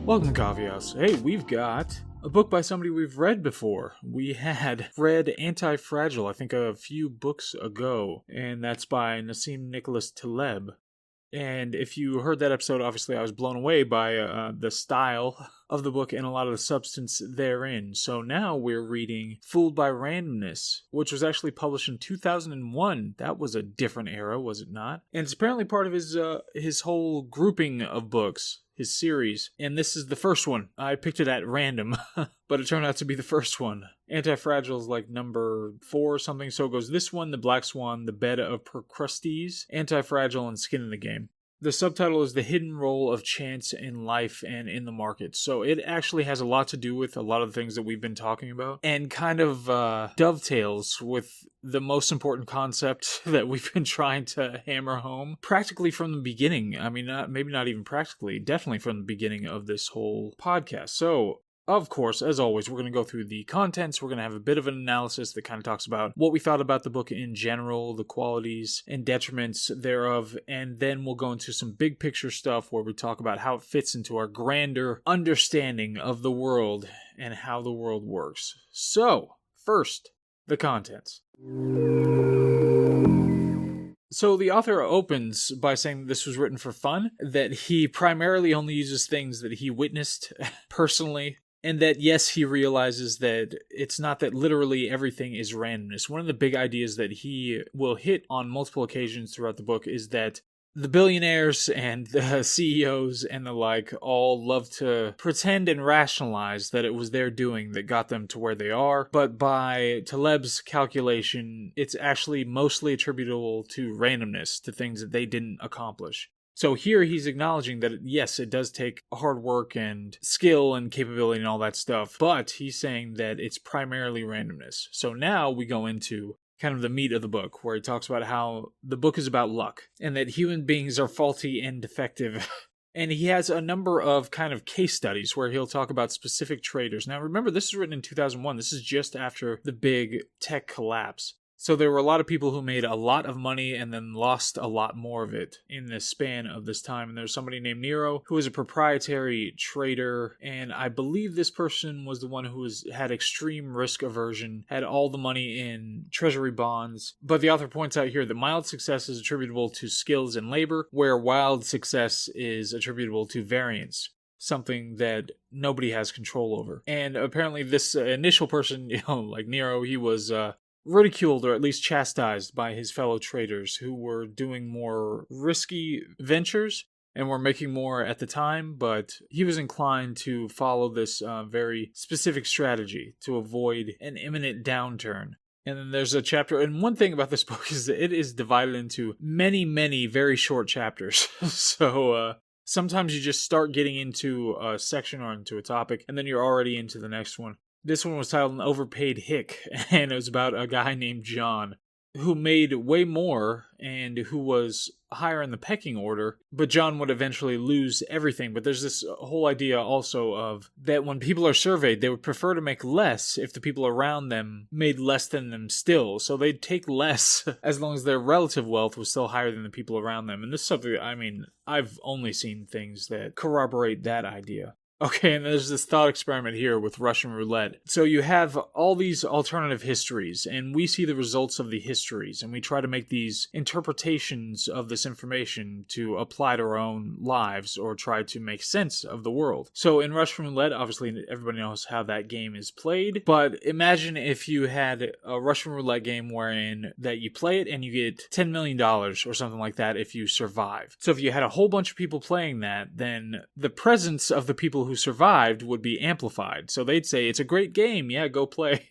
Welcome to KawFee Haus. Hey, we've got a book by somebody we've read before. We had read Anti-Fragile, I think a few books ago, and that's by Nassim Taleb. And if you heard that episode, obviously I was blown away by the style of the book and a lot of the substance therein. So now we're reading Fooled by Randomness, which was actually published in 2001. That was a different era, was it not? And it's apparently part of his whole grouping of books, his series. And this is the first one. I picked it at random, but it turned out to be the first one. Anti-Fragile is like number 4 or something. So it goes this one, The Black Swan, The Bed of Procrustes, Anti-Fragile, and Skin in the Game. The subtitle is The Hidden Role of Chance in Life and in the Market. So it actually has a lot to do with a lot of the things that we've been talking about and kind of dovetails with the most important concept that we've been trying to hammer home practically from the beginning. I mean, maybe not even practically, definitely from the beginning of this whole podcast. So, of course, as always, we're going to go through the contents. We're going to have a bit of an analysis that kind of talks about what we thought about the book in general, the qualities and detriments thereof, and then we'll go into some big picture stuff where we talk about how it fits into our grander understanding of the world and how the world works. So, first, the contents. So the author opens by saying this was written for fun, that he primarily only uses things that he witnessed personally, and that, yes, he realizes that it's not that literally everything is randomness. One of the big ideas that he will hit on multiple occasions throughout the book is that the billionaires and the CEOs and the like all love to pretend and rationalize that it was their doing that got them to where they are. But by Taleb's calculation, it's actually mostly attributable to randomness, to things that they didn't accomplish. So here he's acknowledging that, yes, it does take hard work and skill and capability and all that stuff, but he's saying that it's primarily randomness. So now we go into kind of the meat of the book, where he talks about how the book is about luck and that human beings are faulty and defective. And he has a number of kind of case studies where he'll talk about specific traders. Now remember, this is written in 2001. This is just after the big tech collapse. So there were a lot of people who made a lot of money and then lost a lot more of it in the span of this time. And there's somebody named Nero who was a proprietary trader. And I believe this person was the one who had extreme risk aversion, had all the money in treasury bonds. But the author points out here that mild success is attributable to skills and labor, where wild success is attributable to variance, something that nobody has control over. And apparently this initial person, like Nero, he was ridiculed or at least chastised by his fellow traders who were doing more risky ventures and were making more at the time, but he was inclined to follow this very specific strategy to avoid an imminent downturn. And then there's a chapter, and one thing about this book is that it is divided into many, many very short chapters. So sometimes you just start getting into a section or into a topic, and then you're already into the next one. This one was titled An Overpaid Hick, and it was about a guy named John who made way more and who was higher in the pecking order, but John would eventually lose everything. But there's this whole idea also of that when people are surveyed, they would prefer to make less if the people around them made less than them still. So they'd take less as long as their relative wealth was still higher than the people around them. And this is something, I've only seen things that corroborate that idea. Okay, and there's this thought experiment here with Russian roulette. So you have all these alternative histories, and we see the results of the histories, and we try to make these interpretations of this information to apply to our own lives or try to make sense of the world. So in Russian roulette, obviously everybody knows how that game is played, but imagine if you had a Russian roulette game wherein that you play it and you get $10 million or something like that if you survive. So if you had a whole bunch of people playing that, then the presence of the people who survived would be amplified. So they'd say, it's a great game, yeah, go play.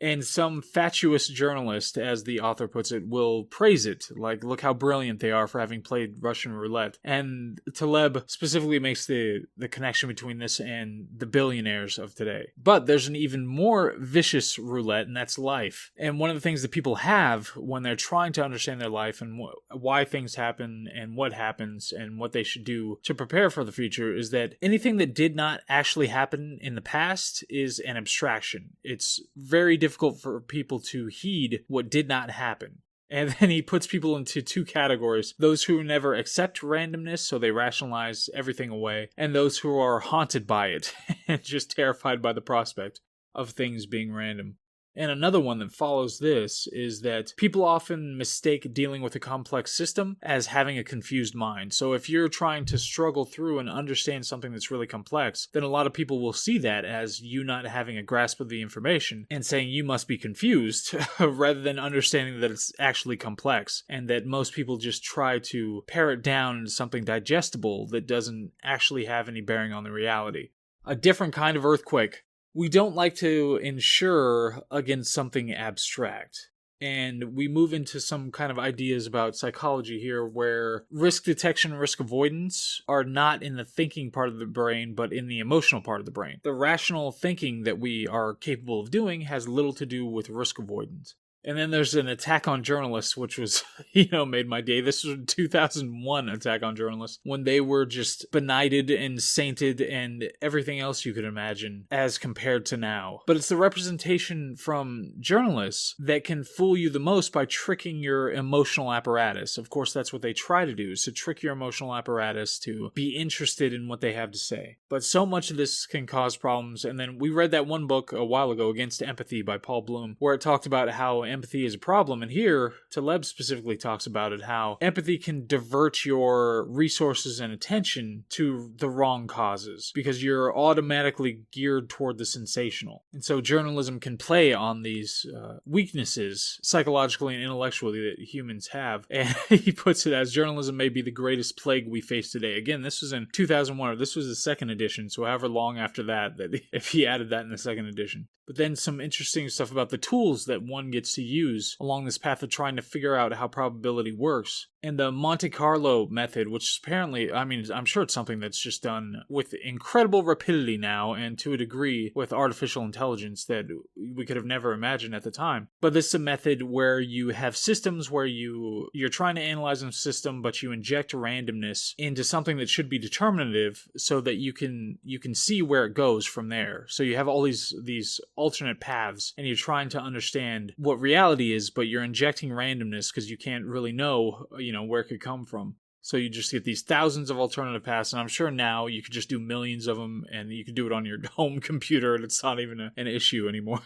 And some fatuous journalist, as the author puts it, will praise it. Like, look how brilliant they are for having played Russian roulette. And Taleb specifically makes the connection between this and the billionaires of today. But there's an even more vicious roulette, and that's life. And one of the things that people have when they're trying to understand their life and why things happen and what happens and what they should do to prepare for the future is that anything that did not actually happen in the past is an abstraction. It's very difficult for people to heed what did not happen. And then he puts people into two categories: those who never accept randomness, so they rationalize everything away, and those who are haunted by it and just terrified by the prospect of things being random. And another one that follows this is that people often mistake dealing with a complex system as having a confused mind. So if you're trying to struggle through and understand something that's really complex, then a lot of people will see that as you not having a grasp of the information and saying you must be confused rather than understanding that it's actually complex, and that most people just try to pare it down into something digestible that doesn't actually have any bearing on the reality. A different kind of earthquake. We don't like to insure against something abstract. And we move into some kind of ideas about psychology here where risk detection and risk avoidance are not in the thinking part of the brain, but in the emotional part of the brain. The rational thinking that we are capable of doing has little to do with risk avoidance. And then there's an attack on journalists, which was, made my day. This was 2001 attack on journalists, when they were just benighted and sainted and everything else you could imagine as compared to now. But it's the representation from journalists that can fool you the most by tricking your emotional apparatus. Of course, that's what they try to do, is to trick your emotional apparatus to be interested in what they have to say. But so much of this can cause problems. And then we read that one book a while ago, Against Empathy by Paul Bloom, where it talked about how empathy is a problem, and here Taleb specifically talks about it, how empathy can divert your resources and attention to the wrong causes because you're automatically geared toward the sensational. And so journalism can play on these weaknesses psychologically and intellectually that humans have, and he puts it as journalism may be the greatest plague we face today. Again, this was in 2001, or this was the second edition, so however long after that if he added that in the second edition. But then some interesting stuff about the tools that one gets to use along this path of trying to figure out how probability works. And the Monte Carlo method, which apparently, I'm sure it's something that's just done with incredible rapidity now, and to a degree with artificial intelligence that we could have never imagined at the time. But this is a method where you have systems where you're trying to analyze a system, but you inject randomness into something that should be determinative so that you can see where it goes from there. So you have all these alternate paths, and you're trying to understand what reality is, but you're injecting randomness because you can't really know, where it could come from. So you just get these thousands of alternative paths, and I'm sure now you could just do millions of them, and you could do it on your home computer, and it's not even an issue anymore.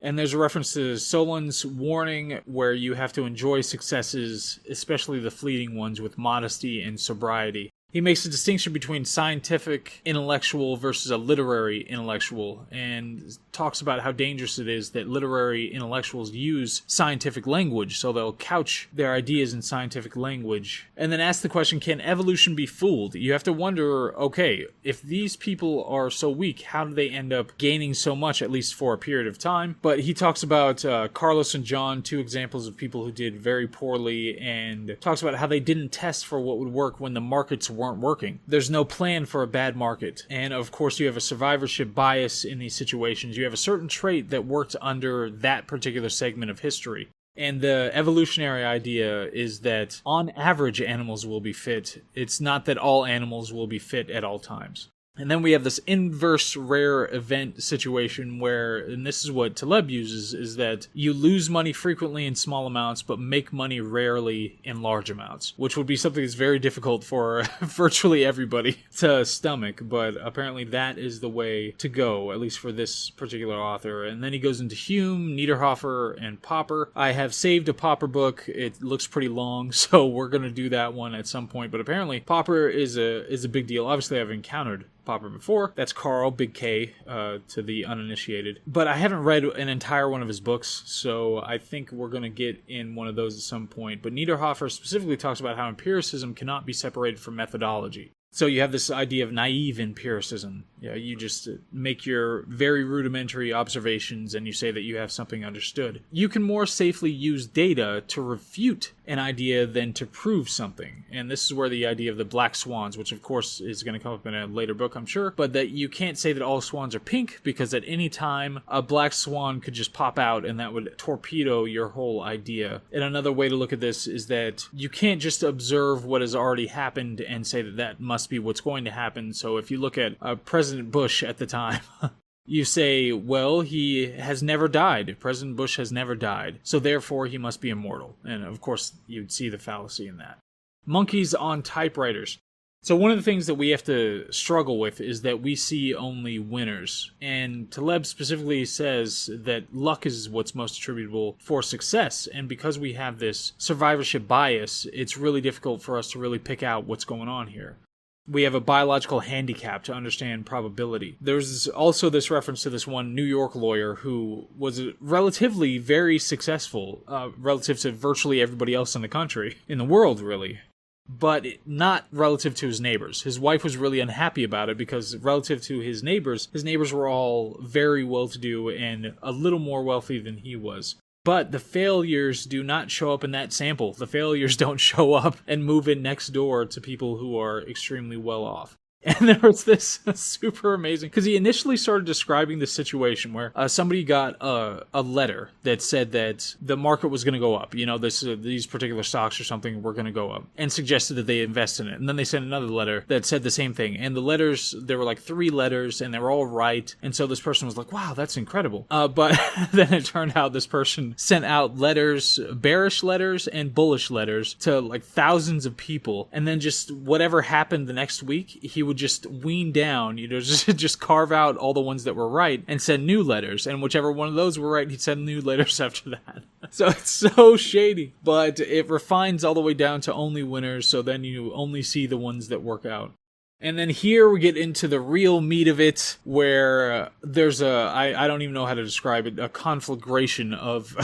And there's a reference to Solon's warning where you have to enjoy successes, especially the fleeting ones, with modesty and sobriety. He makes a distinction between scientific intellectual versus a literary intellectual, and talks about how dangerous it is that literary intellectuals use scientific language, so they'll couch their ideas in scientific language. And then ask the question, can evolution be fooled? You have to wonder, okay, if these people are so weak, how do they end up gaining so much, at least for a period of time? But he talks about Carlos and John, two examples of people who did very poorly, and talks about how they didn't test for what would work when the markets weren't working. There's no plan for a bad market. And of course you have a survivorship bias in these situations. You have a certain trait that worked under that particular segment of history. And the evolutionary idea is that on average animals will be fit. It's not that all animals will be fit at all times. And then we have this inverse rare event situation where, and this is what Taleb uses, is that you lose money frequently in small amounts, but make money rarely in large amounts, which would be something that's very difficult for virtually everybody to stomach, but apparently that is the way to go, at least for this particular author. And then he goes into Hume, Niederhofer, and Popper. I have saved a Popper book. It looks pretty long, so we're going to do that one at some point, but apparently Popper is a big deal. Obviously, I've encountered Popper before. That's Carl, big K, to the uninitiated. But I haven't read an entire one of his books, so I think we're going to get in one of those at some point. But Niederhofer specifically talks about how empiricism cannot be separated from methodology. So you have this idea of naive empiricism. You just make your very rudimentary observations and you say that you have something understood. You can more safely use data to refute an idea than to prove something. And this is where the idea of the black swans, which of course is going to come up in a later book, I'm sure, but that you can't say that all swans are pink because at any time a black swan could just pop out and that would torpedo your whole idea. And another way to look at this is that you can't just observe what has already happened and say that that must be what's going to happen. So if you look at President Bush at the time, You say, well, he has never died. President Bush has never died. So therefore, he must be immortal. And of course, you'd see the fallacy in that. Monkeys on typewriters. So one of the things that we have to struggle with is that we see only winners. And Taleb specifically says that luck is what's most attributable for success. And because we have this survivorship bias, it's really difficult for us to really pick out what's going on here. We have a biological handicap to understand probability. There's also this reference to this one New York lawyer who was relatively very successful relative to virtually everybody else in the country, in the world really, but not relative to his neighbors. His wife was really unhappy about it because relative to his neighbors were all very well-to-do and a little more wealthy than he was. But the failures do not show up in that sample. The failures don't show up and move in next door to people who are extremely well off. And there was this super amazing, because he initially started describing the situation where somebody got a letter that said that the market was going to go up. You know, these particular stocks or something were going to go up, and suggested that they invest in it. And then they sent another letter that said the same thing. And the letters, there were like 3 letters, and they were all right. And so this person was like, wow, that's incredible. But then it turned out this person sent out letters, bearish letters and bullish letters to like thousands of people. And then just whatever happened the next week, he would just wean down, just carve out all the ones that were right and send new letters, and whichever one of those were right, he'd send new letters after that. So it's so shady, but it refines all the way down to only winners, so then you only see the ones that work out. And then here we get into the real meat of it, where there's I don't even know how to describe it, a conflagration of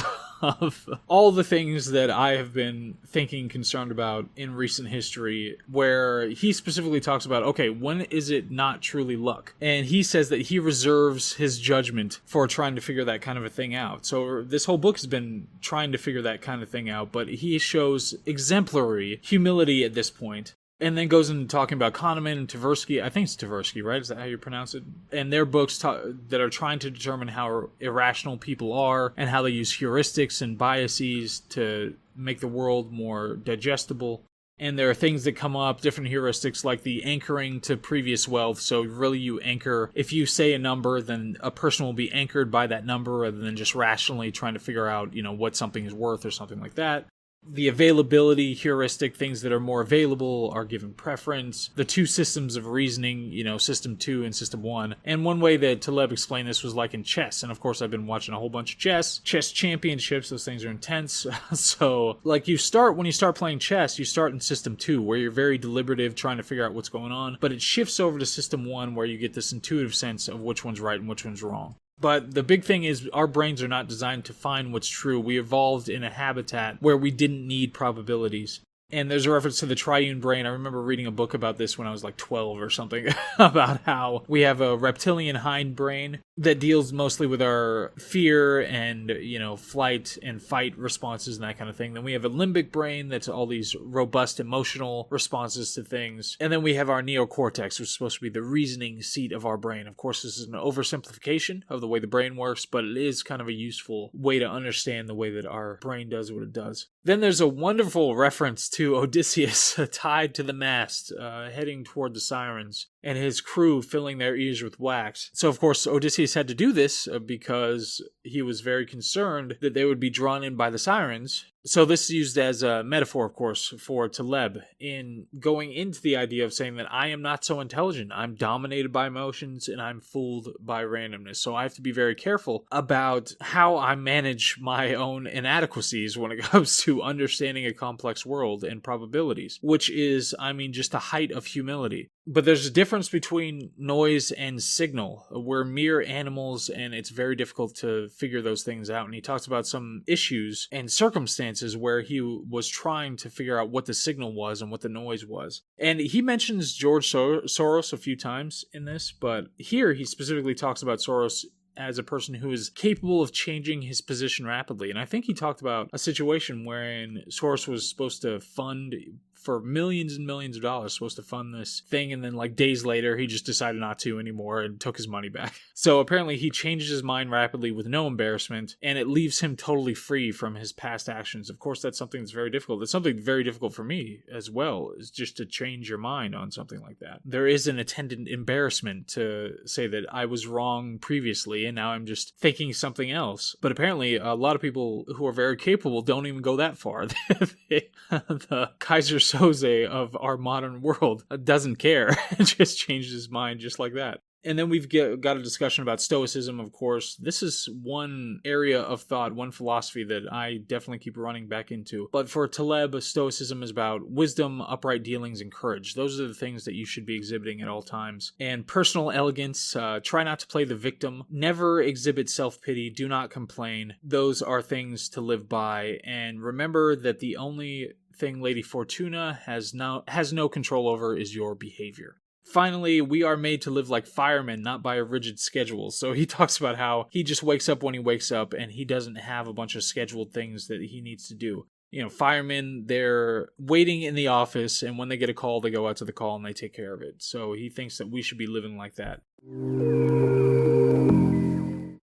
all the things that I have been thinking, concerned about in recent history, where he specifically talks about, okay, when is it not truly luck? And he says that he reserves his judgment for trying to figure that kind of a thing out. So this whole book has been trying to figure that kind of thing out, but he shows exemplary humility at this point. And then goes into talking about Kahneman and Tversky. I think it's Tversky, right? Is that how you pronounce it? And their books that are trying to determine how irrational people are and how they use heuristics and biases to make the world more digestible. And there are things that come up, different heuristics, like the anchoring to previous wealth. So really you anchor, if you say a number, then a person will be anchored by that number rather than just rationally trying to figure out, what something is worth or something like that. The availability heuristic, things that are more available are given preference. The 2 systems of reasoning, system 2 and system 1. And one way that Taleb explained this was like in chess. And of course, I've been watching a whole bunch of chess championships. Those things are intense. So like when you start playing chess, you start in system 2, where you're very deliberative, trying to figure out what's going on. But it shifts over to system 1, where you get this intuitive sense of which one's right and which one's wrong. But the big thing is our brains are not designed to find what's true. We evolved in a habitat where we didn't need probabilities. And there's a reference to the triune brain. I remember reading a book about this when I was like 12 or something, about how we have a reptilian hindbrain that deals mostly with our fear and, flight and fight responses and that kind of thing. Then we have a limbic brain that's all these robust emotional responses to things. And then we have our neocortex, which is supposed to be the reasoning seat of our brain. Of course, this is an oversimplification of the way the brain works, but it is kind of a useful way to understand the way that our brain does what it does. Then there's a wonderful reference to Odysseus tied to the mast, heading toward the sirens, and his crew filling their ears with wax. So, of course, Odysseus had to do this because he was very concerned that they would be drawn in by the sirens. So this is used as a metaphor, of course, for Taleb in going into the idea of saying that I am not so intelligent. I'm dominated by emotions and I'm fooled by randomness. So I have to be very careful about how I manage my own inadequacies when it comes to understanding a complex world and probabilities, which is, just the height of humility. But there's a difference between noise and signal. We're mere animals, and it's very difficult to figure those things out. And he talks about some issues and circumstances where he was trying to figure out what the signal was and what the noise was. And he mentions George Soros a few times in this, but here he specifically talks about Soros as a person who is capable of changing his position rapidly. And I think he talked about a situation wherein Soros was supposed to fund for millions and millions of dollars, supposed to fund this thing, and then like days later he just decided not to anymore and took his money back. So apparently he changes his mind rapidly with no embarrassment, and it leaves him totally free from his past actions. Of course, that's something that's very difficult. It's something very difficult for me as well, is just to change your mind on something like that. There is an attendant embarrassment to say that I was wrong previously and now I'm just thinking something else. But apparently a lot of people who are very capable don't even go that far. The Kaiser Soze of our modern world doesn't care. Just changes his mind just like that. And then we've got a discussion about Stoicism, of course. This is one area of thought, one philosophy that I definitely keep running back into. But for Taleb, Stoicism is about wisdom, upright dealings, and courage. Those are the things that you should be exhibiting at all times. And personal elegance, try not to play the victim. Never exhibit self-pity. Do not complain. Those are things to live by. And remember that the only thing Lady Fortuna has no control over is your behavior. Finally, we are made to live like firemen, not by a rigid schedule. So he talks about how he just wakes up when he wakes up and he doesn't have a bunch of scheduled things that he needs to do. You know, firemen, they're waiting in the office, and when they get a call, they go out to the call and they take care of it. So he thinks that we should be living like that.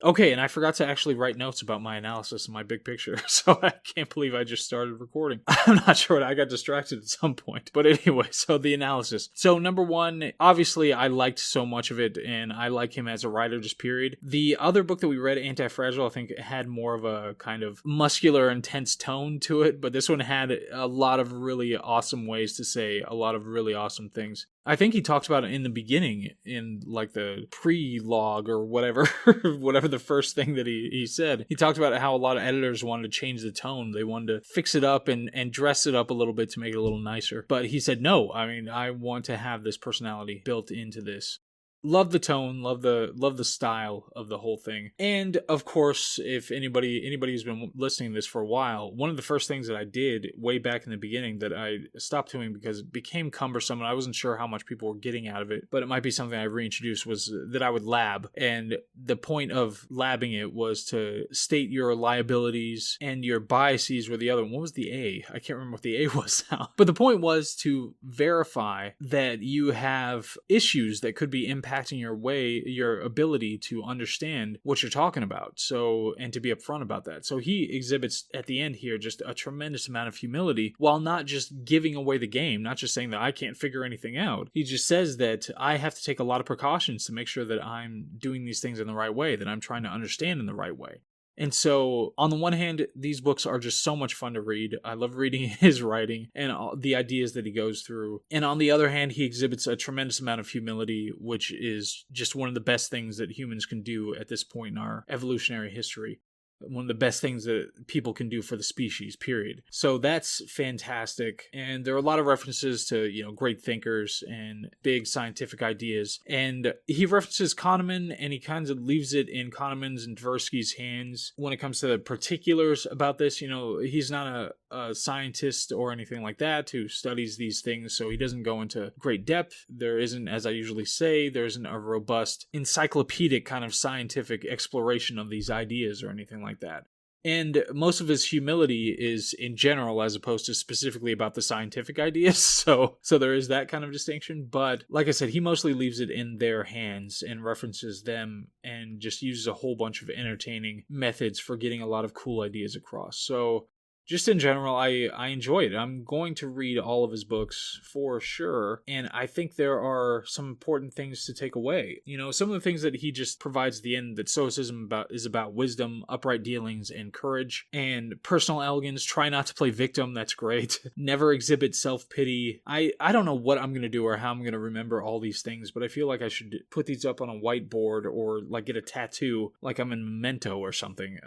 Okay, and I forgot to actually write notes about my analysis and my big picture, so I can't believe I just started recording. I'm not sure, I got distracted at some point. But anyway, so the analysis. So number one, obviously I liked so much of it, and I like him as a writer, just period. The other book that we read, Anti-Fragile, I think had more of a kind of muscular, intense tone to it, but this one had a lot of really awesome ways to say a lot of really awesome things. I think he talked about it in the beginning, in like the pre-log or whatever, whatever the first thing that he said. He talked about how a lot of editors wanted to change the tone. They wanted to fix it up and dress it up a little bit to make it a little nicer. But he said, no, I mean, I want to have this personality built into this. Love the tone, love the style of the whole thing. And of course, if anybody who's been listening to this for a while, one of the first things that I did way back in the beginning that I stopped doing because it became cumbersome and I wasn't sure how much people were getting out of it, but it might be something I reintroduced, was that I would lab. And the point of labbing it was to state your liabilities and your biases were the other one. What was the A? I can't remember what the A was now. But the point was to verify that you have issues that could be impacting your ability to understand what you're talking about. So, and to be upfront about that. So he exhibits at the end here just a tremendous amount of humility while not just giving away the game, not just saying that I can't figure anything out. He just says that I have to take a lot of precautions to make sure that I'm doing these things in the right way, that I'm trying to understand in the right way. And so, on the one hand, these books are just so much fun to read. I love reading his writing and the ideas that he goes through. And on the other hand, he exhibits a tremendous amount of humility, which is just one of the best things that humans can do at this point in our evolutionary history. One of the best things that people can do for the species, period. So that's fantastic. And there are a lot of references to, great thinkers and big scientific ideas. And he references Kahneman, and he kind of leaves it in Kahneman's and Tversky's hands when it comes to the particulars about this. He's not a scientist or anything like that who studies these things, so he doesn't go into great depth. There isn't, as I usually say, there isn't a robust encyclopedic kind of scientific exploration of these ideas or anything like that. And most of his humility is in general as opposed to specifically about the scientific ideas. So there is that kind of distinction. But like I said, he mostly leaves it in their hands and references them and just uses a whole bunch of entertaining methods for getting a lot of cool ideas across. So just in general, I enjoy it. I'm going to read all of his books for sure, and I think there are some important things to take away. Some of the things that he just provides at the end, that Stoicism is about wisdom, upright dealings, and courage, and personal elegance. Try not to play victim. That's great. Never exhibit self-pity. I don't know what I'm going to do or how I'm going to remember all these things, but I feel like I should put these up on a whiteboard or like get a tattoo like I'm in Memento or something,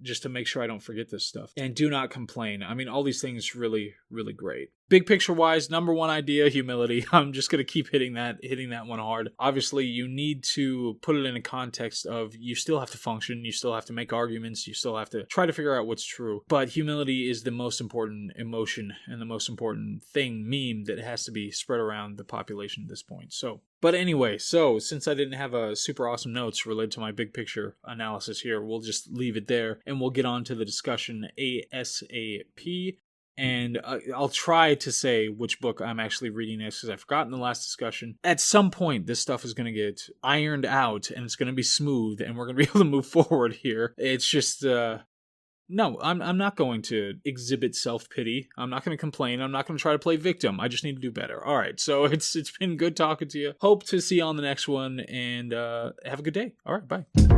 just to make sure I don't forget this stuff. And do not complain. I mean, all these things really, really great. Big picture wise, number one idea, humility. I'm just going to keep hitting that one hard. Obviously, you need to put it in a context of you still have to function, you still have to make arguments, you still have to try to figure out what's true. But humility is the most important emotion and the most important meme that has to be spread around the population at this point. But anyway, since I didn't have a super awesome notes related to my big picture analysis here, we'll just leave it there and we'll get on to the discussion ASAP. And I'll try to say which book I'm actually reading next because I forgot in the last discussion. At some point, this stuff is going to get ironed out and it's going to be smooth and we're going to be able to move forward here. It's just, no, I'm not going to exhibit self-pity. I'm not going to complain. I'm not going to try to play victim. I just need to do better. All right, so it's been good talking to you. Hope to see you on the next one and have a good day. All right, bye.